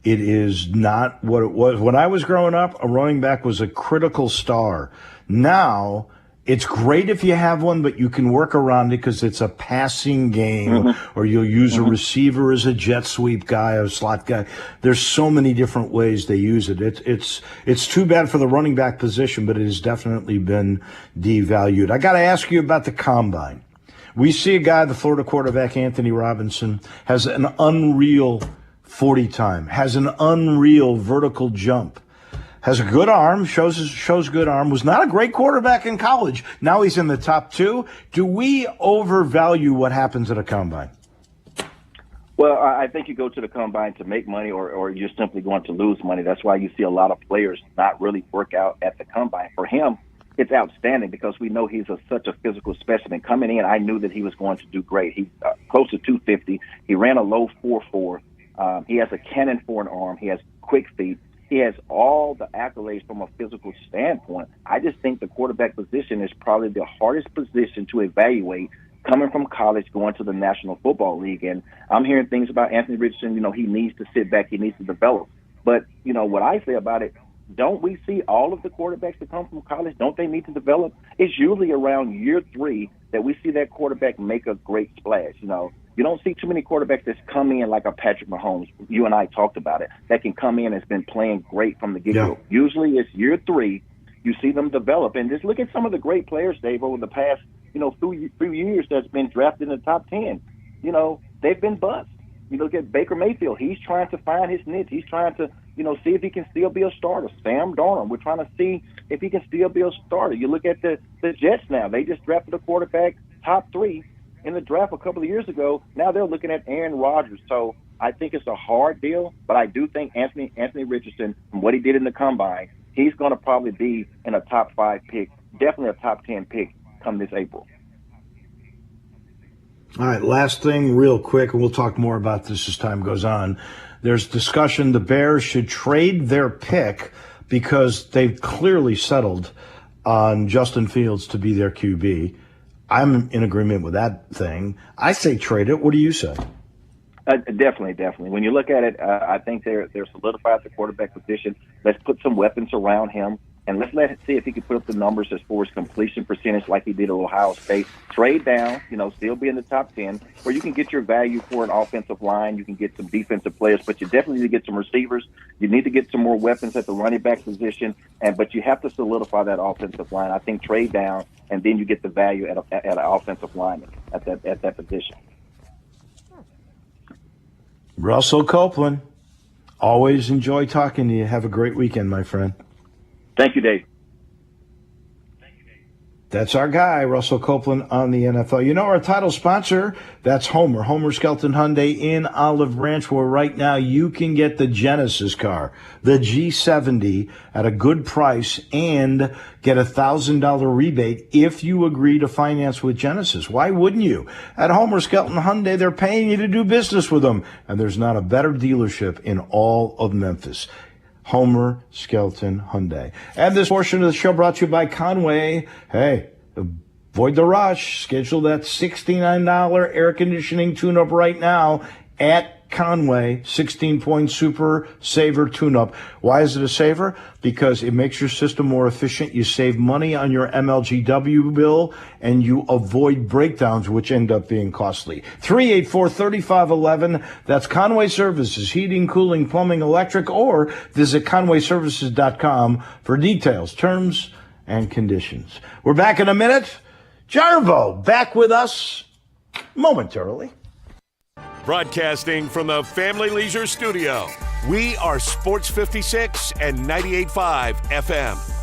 It is not what it was. When I was growing up, a running back was a critical star. Now, it's great if you have one, but you can work around it because it's a passing game, or you'll use a receiver as a jet sweep guy, a slot guy. There's so many different ways they use it. It's too bad for the running back position, but it has definitely been devalued. I got to ask you about the combine. We see a guy, the Florida quarterback, Anthony Robinson, has an unreal 40 time, has an unreal vertical jump. Has a good arm, shows good arm, was not a great quarterback in college. Now he's in the top 2. Do we overvalue what happens at a combine? Well, I think you go to the combine to make money or you're simply going to lose money. That's why you see a lot of players not really work out at the combine. For him, it's outstanding because we know he's such a physical specimen. Coming in, I knew that he was going to do great. He's close to 250. He ran a low 4.4. He has a cannon for an arm. He has quick feet. He has all the accolades from a physical standpoint. I just think the quarterback position is probably the hardest position to evaluate coming from college, going to the National Football League. And I'm hearing things about Anthony Richardson, you know, he needs to sit back, he needs to develop. But, you know, what I say about it, don't we see all of the quarterbacks that come from college, don't they need to develop? It's usually around year 3 that we see that quarterback make a great splash, you know. You don't see too many quarterbacks that come in like a Patrick Mahomes. You and I talked about it. That can come in and has been playing great from the get-go. Yeah. Usually it's year 3. You see them develop. And just look at some of the great players, Dave, over the past, you know, few years that's been drafted in the top 10. You know, they've been busts. You look at Baker Mayfield. He's trying to find his niche. He's trying to, you know, see if he can still be a starter. Sam Darnold, we're trying to see if he can still be a starter. You look at the Jets now. They just drafted a quarterback top 3 in the draft a couple of years ago. Now they're looking at Aaron Rodgers. So I think it's a hard deal, but I do think Anthony Richardson, from what he did in the combine, he's going to probably be in a top 5 pick, definitely a top 10 pick come this April. All right, last thing real quick, and we'll talk more about this as time goes on. There's discussion the Bears should trade their pick because they've clearly settled on Justin Fields to be their QB. I'm in agreement with that thing. I say trade it. What do you say? Definitely. When you look at it, I think they're solidified the quarterback position. Let's put some weapons around him, and let's see if he can put up the numbers as far as completion percentage like he did at Ohio State. Trade down, you know, still be in the top 10, where you can get your value for an offensive line. You can get some defensive players, but you definitely need to get some receivers. You need to get some more weapons at the running back position, but you have to solidify that offensive line. I think trade down, and then you get the value at an offensive lineman at that position. Russell Copeland, always enjoy talking to you. Have a great weekend, my friend. Thank you, Dave. That's our guy, Russell Copeland on the NFL. You know our title sponsor, that's Homer Skelton Hyundai in Olive Branch, where right now you can get the Genesis car, the G70, at a good price and get a $1,000 rebate if you agree to finance with Genesis. Why wouldn't you? At Homer Skelton Hyundai, they're paying you to do business with them, and there's not a better dealership in all of Memphis. Homer Skelton Hyundai. And this portion of the show brought to you by Conway. Hey, avoid the rush. Schedule that $69 air conditioning tune-up right now at Conway 16-point Super Saver Tune-Up. Why is it a saver? Because it makes your system more efficient. You save money on your MLGW bill, and you avoid breakdowns, which end up being costly. 384-3511. That's Conway Services, heating, cooling, plumbing, electric, or visit conwayservices.com for details, terms, and conditions. We're back in a minute. Jarvo back with us momentarily. Broadcasting from the Family Leisure Studio, we are Sports 56 and 98.5 FM.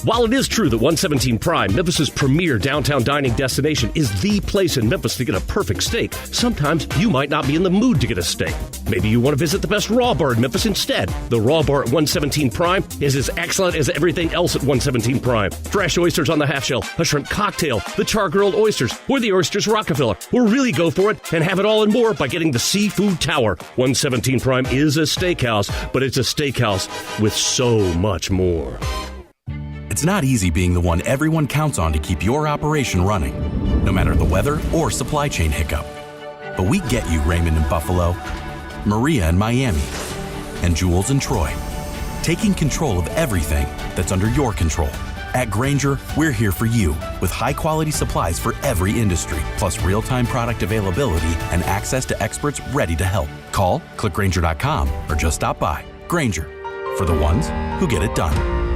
While it is true that 117 Prime, Memphis's premier downtown dining destination, is the place in Memphis to get a perfect steak, sometimes you might not be in the mood to get a steak. Maybe you want to visit the best raw bar in Memphis instead. The raw bar at 117 Prime is as excellent as everything else at 117 Prime. Fresh oysters on the half shell, a shrimp cocktail, the char-grilled oysters, or the oysters Rockefeller. Or really go for it and have it all and more by getting the Seafood Tower. 117 Prime is a steakhouse, but it's a steakhouse with so much more. It's not easy being the one everyone counts on to keep your operation running, no matter the weather or supply chain hiccup. But we get you, Raymond in Buffalo, Maria in Miami, and Jules in Troy, taking control of everything that's under your control. At Grainger, we're here for you with high-quality supplies for every industry, plus real-time product availability and access to experts ready to help. Call, click Grainger.com, or just stop by. Grainger, for the ones who get it done.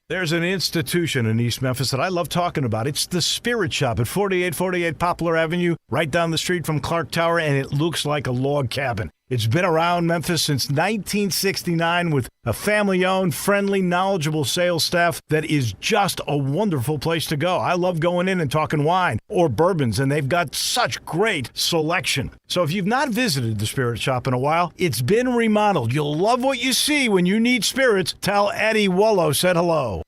There's an institution in East Memphis that I love talking about. It's the Spirit Shop at 4848 Poplar Avenue, right down the street from Clark Tower, and it looks like a log cabin. It's been around Memphis since 1969 with a family-owned, friendly, knowledgeable sales staff that is just a wonderful place to go. I love going in and talking wine or bourbons, and they've got such great selection. So if you've not visited the Spirit Shop in a while, it's been remodeled. You'll love what you see when you need spirits. Tell Eddie Wolo said hello.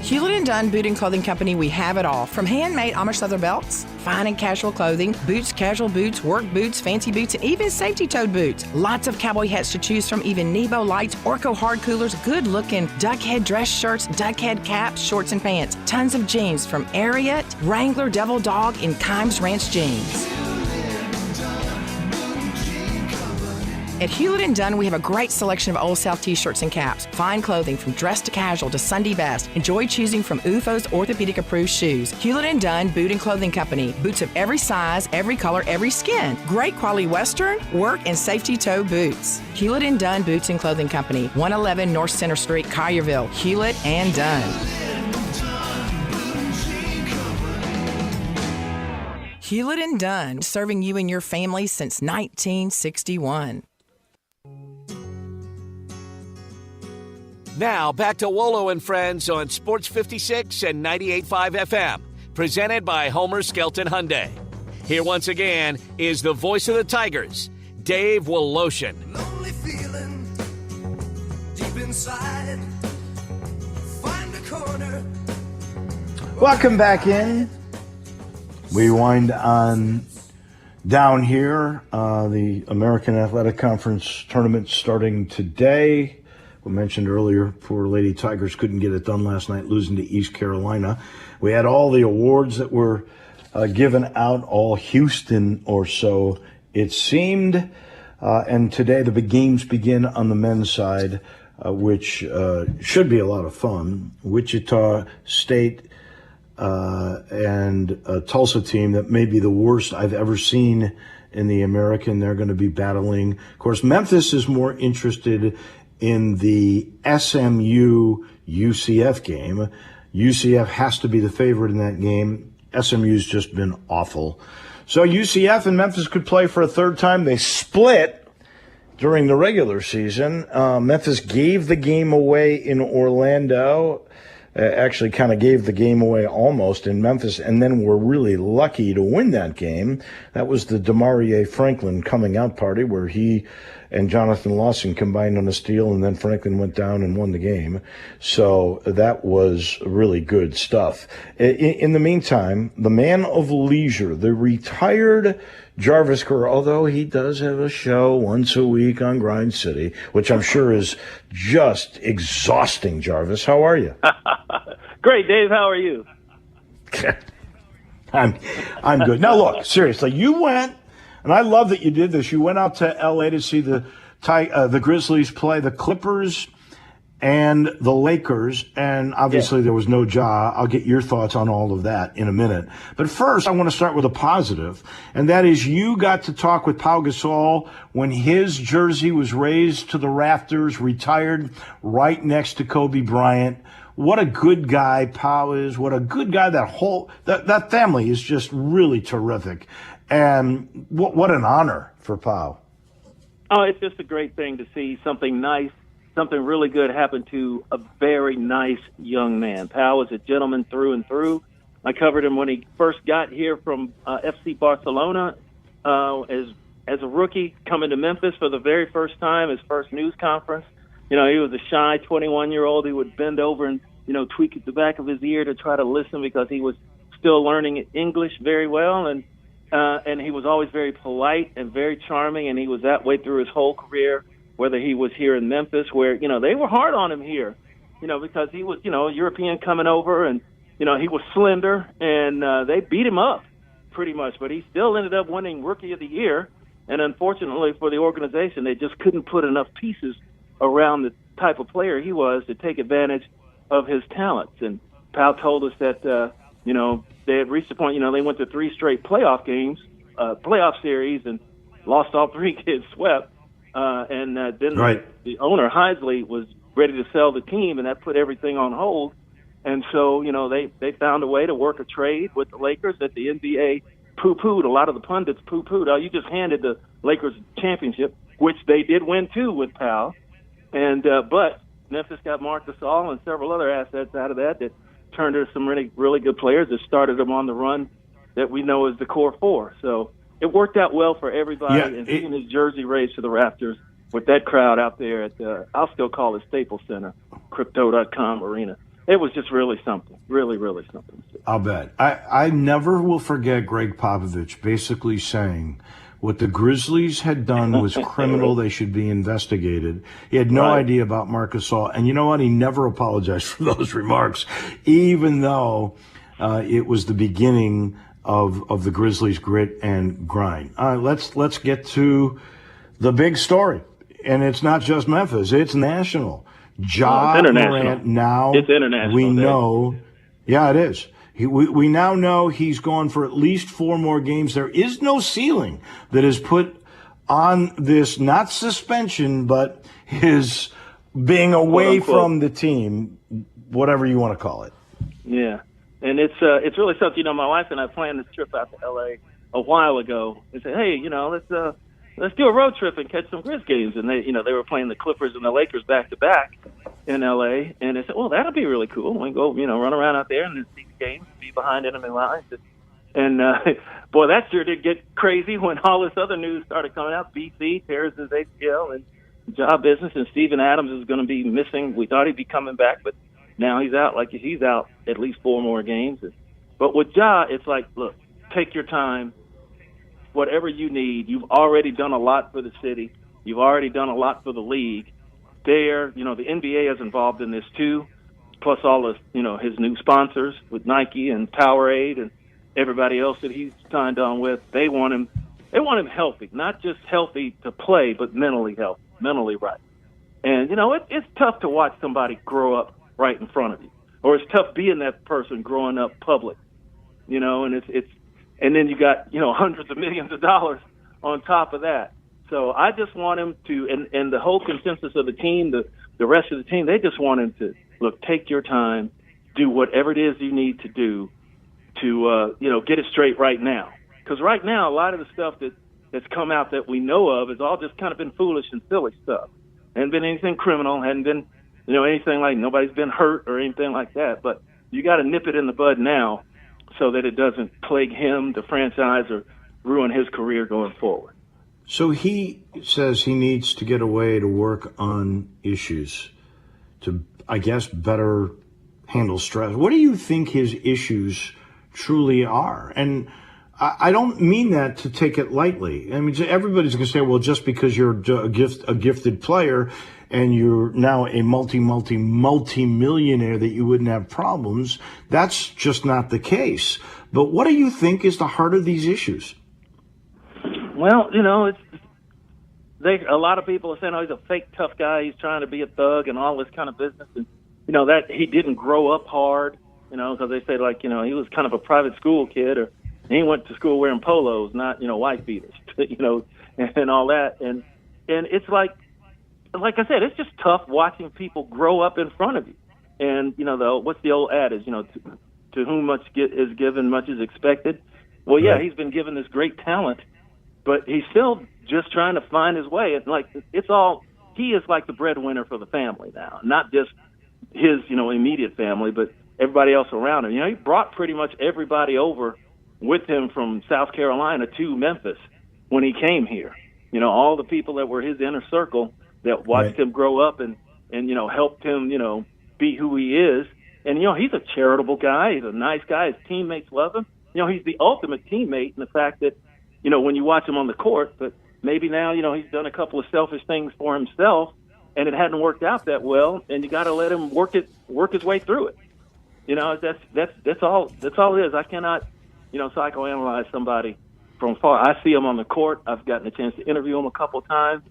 Hewlett & Dunn Boot and Clothing Company, we have it all. From handmade Amish leather belts, fine and casual clothing, boots, casual boots, work boots, fancy boots, and even safety-toed boots. Lots of cowboy hats to choose from, even Nebo lights, Orco hard coolers, good-looking duck head dress shirts, duck head caps, shorts, and pants. Tons of jeans from Ariat, Wrangler, Devil Dog, and Kimes Ranch jeans. At Hewlett & Dunn, we have a great selection of Old South t-shirts and caps. Fine clothing from dress to casual to Sunday best. Enjoy choosing from UFO's orthopedic-approved shoes. Hewlett & Dunn Boot and Clothing Company. Boots of every size, every color, every skin. Great quality Western, work, and safety toe boots. Hewlett & Dunn Boots and Clothing Company. 111 North Center Street, Collierville. Hewlett & Dunn. Hewlett & Dunn, serving you and your family since 1961. Now, back to Wolo and Friends on Sports 56 and 98.5 FM, presented by Homer Skelton Hyundai. Here once again is the voice of the Tigers, Dave Woloshin. Lonely feeling deep inside. Find a corner. Welcome back in. We wind on down here. The American Athletic Conference tournament starting today. We mentioned earlier, poor Lady Tigers couldn't get it done last night, losing to East Carolina. We had all the awards that were given out, all Houston or so, it seemed. And today the big games begin on the men's side, which should be a lot of fun. Wichita State and a Tulsa team that may be the worst I've ever seen in the American. They're going to be battling. Of course, Memphis is more interested in the SMU-UCF game. UCF has to be the favorite in that game. SMU's just been awful. So UCF and Memphis could play for a third time. They split during the regular season. Memphis gave the game away in Orlando. Actually kind of gave the game away almost in Memphis, and then were really lucky to win that game. That was the DeMarie Franklin coming out party where he and Jonathan Lawson combined on a steal, and then Franklin went down and won the game. So that was really good stuff. In the meantime, the man of leisure, the retired Jarvis Kerr, although he does have a show once a week on Grind City, which I'm sure is just exhausting. Jarvis, how are you? Great, Dave. How are you? Okay. I'm good. Now, look, seriously, you went, and I love that you did this. You went out to L.A. to see the Grizzlies play the Clippers and the Lakers, and obviously there was no Ja. I'll get your thoughts on all of that in a minute. But first, I want to start with a positive, and that is you got to talk with Pau Gasol when his jersey was raised to the rafters, retired right next to Kobe Bryant. What a good guy Pau is. What a good guy. That family is just really terrific. And what an honor for Pau. Oh, it's just a great thing to see something nice, something really good happen to a very nice young man. Pau is a gentleman through and through. I covered him when he first got here from FC Barcelona as a rookie coming to Memphis for the very first time, his first news conference. You know, he was a shy 21-year-old. He would bend over and, tweak at the back of his ear to try to listen because he was still learning English very well. And he was always very polite and very charming, and he was that way through his whole career, whether he was here in Memphis where, they were hard on him here, because he was, a European coming over and, he was slender and they beat him up pretty much, but he still ended up winning Rookie of the Year. And unfortunately for the organization, they just couldn't put enough pieces around the type of player he was to take advantage of his talents. And Pau told us that, they had reached the point, they went to 3 straight playoff games, playoff series, and lost all 3 kids swept. Then the owner, Heisley, was ready to sell the team, and that put everything on hold. And so, they found a way to work a trade with the Lakers that the NBA poo-pooed. A lot of the pundits poo-pooed. Oh, you just handed the Lakers championship, which they did win, too, with Pau. And but Memphis got Marc Gasol and several other assets out of that turned into some really, really good players that started them on the run that we know as the core 4. So it worked out well for everybody, and seeing his jersey raised to the rafters with that crowd out there at I'll still call it Staples Center, Crypto.com Arena. It was just really something, really, really something. I'll bet. I never will forget Greg Popovich basically saying what the Grizzlies had done was criminal. They should be investigated. He had no idea about Marc Gasol. And you know what? He never apologized for those remarks, even though it was the beginning of the Grizzlies' grit and grind. Let's get to the big story. And it's not just Memphis. It's national. Ja Morant now, it's international. We know. Yeah, it is. We now know he's gone for at least 4 more games. There is no ceiling that is put on this, not suspension, but his being away from the team, whatever you want to call it. Yeah, and it's really something. My wife and I planned this trip out to L.A. a while ago and said, hey, let's do a road trip and catch some Grizz games. And they were playing the Clippers and the Lakers back to back in L.A. And they said, well, that'll be really cool. We can go, run around out there and then see the games, be behind enemy lines. And boy, that sure did get crazy when all this other news started coming out. BC tears his ACL and job business, and Steven Adams is going to be missing. We thought he'd be coming back, but now he's out. Like he's out at least 4 more games. But with Ja, it's like, look, take your time. Whatever you need, you've already done a lot for the city. You've already done a lot for the league. The NBA is involved in this too, plus all of, his new sponsors with Nike and Powerade and everybody else that he's signed on with. They want him healthy, not just healthy to play, but mentally healthy, mentally right. And, it's tough to watch somebody grow up right in front of you, or it's tough being that person growing up public, and it's and then you got, hundreds of millions of dollars on top of that. So I just want him to, and the whole consensus of the team, the rest of the team, they just want him to, look, take your time, do whatever it is you need to do to, get it straight right now. Because right now, a lot of the stuff that's come out that we know of has all just kind of been foolish and silly stuff. Hadn't been anything criminal, hadn't been, anything like nobody's been hurt or anything like that. But you got to nip it in the bud now so that it doesn't plague him, the franchise, or ruin his career going forward. So he says he needs to get away to work on issues to, I guess, better handle stress. What do you think his issues truly are? And I don't mean that to take it lightly. I mean, everybody's going to say, well, just because you're a gifted player, and you're now a multi-millionaire that you wouldn't have problems. That's just not the case. But what do you think is the heart of these issues? Well, a lot of people are saying, oh, he's a fake tough guy. He's trying to be a thug and all this kind of business. And, that he didn't grow up hard, because they say, like, he was kind of a private school kid, or he went to school wearing polos, not, wife beaters, and all that. And it's like I said, it's just tough watching people grow up in front of you. And, what's the old adage, to whom much is given, much is expected. Well, yeah, he's been given this great talent, but he's still just trying to find his way. It's like he is like the breadwinner for the family now, not just his, immediate family, but everybody else around him. He brought pretty much everybody over with him from South Carolina to Memphis when he came here. All the people that were his inner circle that watched him grow up and helped him, be who he is. And, he's a charitable guy. He's a nice guy. His teammates love him. He's the ultimate teammate in the fact that, when you watch him on the court, but maybe now, he's done a couple of selfish things for himself and it hadn't worked out that well, and you got to let him work his way through it. That's all it is. I cannot, psychoanalyze somebody from far. I see him on the court. I've gotten a chance to interview him a couple of times,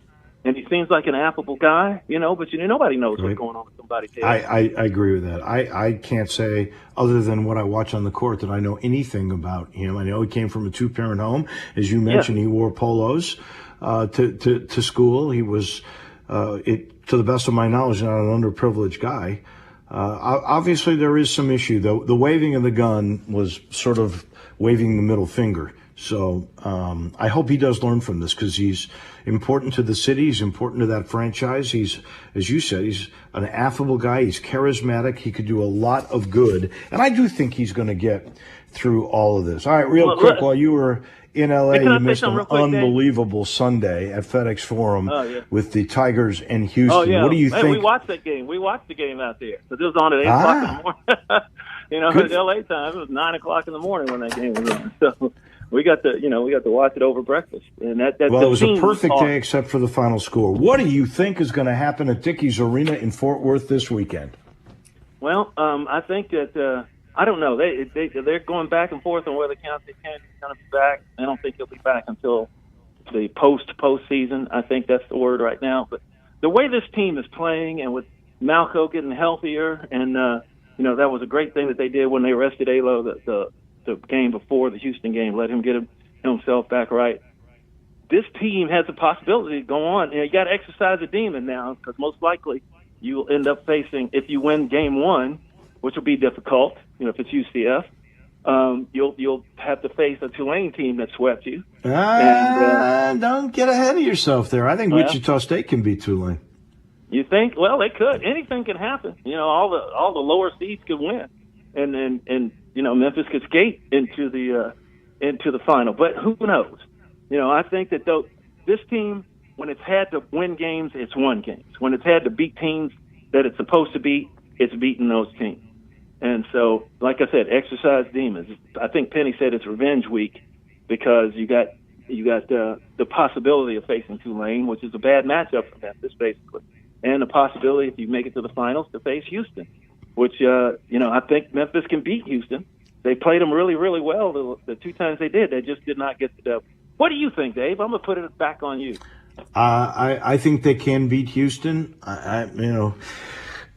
and he seems like an affable guy, but nobody knows what's going on with somebody's head. I agree with that. I can't say, other than what I watch on the court, that I know anything about him. I know he came from a two-parent home. As you mentioned, he wore polos to school. He was, to the best of my knowledge, not an underprivileged guy. Obviously, there is some issue, though. The waving of the gun was sort of waving the middle finger. So I hope he does learn from this, because he's important to the city. He's important to that franchise. He's, as you said, he's an affable guy. He's charismatic. He could do a lot of good. And I do think he's going to get through all of this. All right, real quick, while you were in L.A., you missed an unbelievable Sunday at FedEx Forum with the Tigers and Houston. Oh, yeah. What do you think? We watched that game. We watched the game out there. But it was on at 8 o'clock in the morning. At L.A. time, it was 9 o'clock in the morning when that game was on. So we got to watch it over breakfast. And that well, it was a perfect day except for the final score. What do you think is going to happen at Dickies Arena in Fort Worth this weekend? Well, I think that I don't know. They're going back and forth on whether Keontae Kennedy's going to be back. I don't think he'll be back until the postseason. I think that's the word right now. But the way this team is playing, and with Malco getting healthier, and that was a great thing that they did when they arrested Alo the game before the Houston game, let him get himself back right. This team has the possibility to go on. You got to exercise a demon now, because most likely you'll end up facing, if you win game one, which will be difficult, if it's UCF, you'll have to face a Tulane team that swept you. Don't get ahead of yourself there. I think Wichita State can beat Tulane. You think? Well, they could. Anything can happen. All the lower seeds could win, and Memphis could skate into the final. But who knows? I think that this team, when it's had to win games, it's won games. When it's had to beat teams that it's supposed to beat, it's beaten those teams. And so, like I said, exercise demons. I think Penny said it's revenge week, because you got the possibility of facing Tulane, which is a bad matchup for Memphis, basically, and the possibility, if you make it to the finals, to face Houston, which I think Memphis can beat Houston. They played them really, really well the two times they did. They just did not get the dub. What do you think, Dave? I'm going to put it back on you. I think they can beat Houston.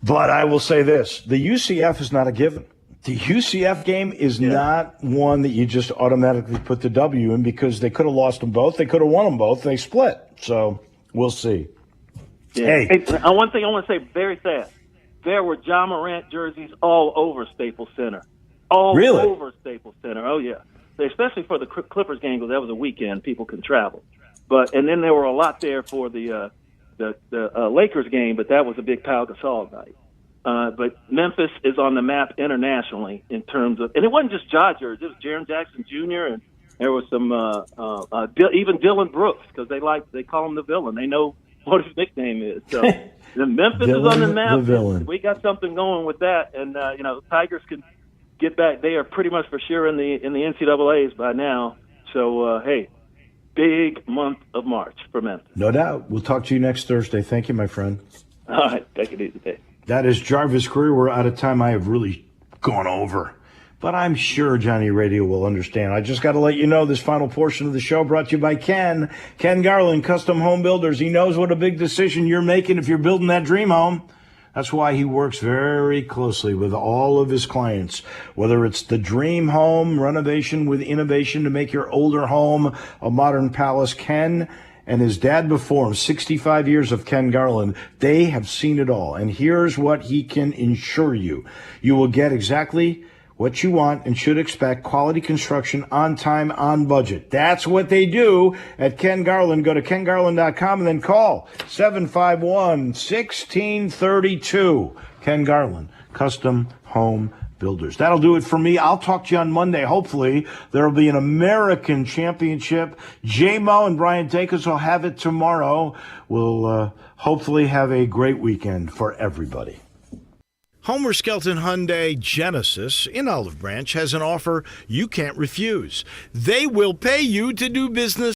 But I will say this: the UCF is not a given. The UCF game is not one that you just automatically put the W in, because they could have lost them both. They could have won them both. They split. So we'll see. Yeah. Hey, one thing I want to say very fast. There were Ja Morant jerseys all over Staples Center. All over Staples Center. Oh, yeah. Especially for the Clippers game, because that was a weekend. People can travel. And then there were a lot there for the Lakers game, but that was a big Pau Gasol night. But Memphis is on the map internationally in terms of, and it wasn't just Ja jerseys. It was Jaren Jackson Jr. and there was some even Dylan Brooks, because they call him the villain. They know what his nickname is. So the Memphis is on the map. We got something going with that, and Tigers can get back. They are pretty much for sure in the NCAAs by now. So hey. Big month of March for Memphis. No doubt. We'll talk to you next Thursday. Thank you, my friend. All right, take it easy, Dave. That is Jarvis Greer. We're out of time. I have really gone over, but I'm sure Johnny Radio will understand. I just got to let you know this final portion of the show brought to you by Ken Garland, Custom Home Builders. He knows what a big decision you're making if you're building that dream home. That's why he works very closely with all of his clients, whether it's the dream home renovation with innovation to make your older home a modern palace. Ken and his dad before him, 65 years of Ken Garland, they have seen it all. And here's what he can assure you. You will get exactly what you want and should expect: quality construction, on time, on budget. That's what they do at Ken Garland. Go to kengarland.com and then call 751-1632. Ken Garland, Custom Home Builders. That'll do it for me. I'll talk to you on Monday. Hopefully there will be an American Championship. J-Mo and Brian Dacus will have it tomorrow. We'll hopefully have a great weekend for everybody. Homer Skelton Hyundai Genesis in Olive Branch has an offer you can't refuse. They will pay you to do business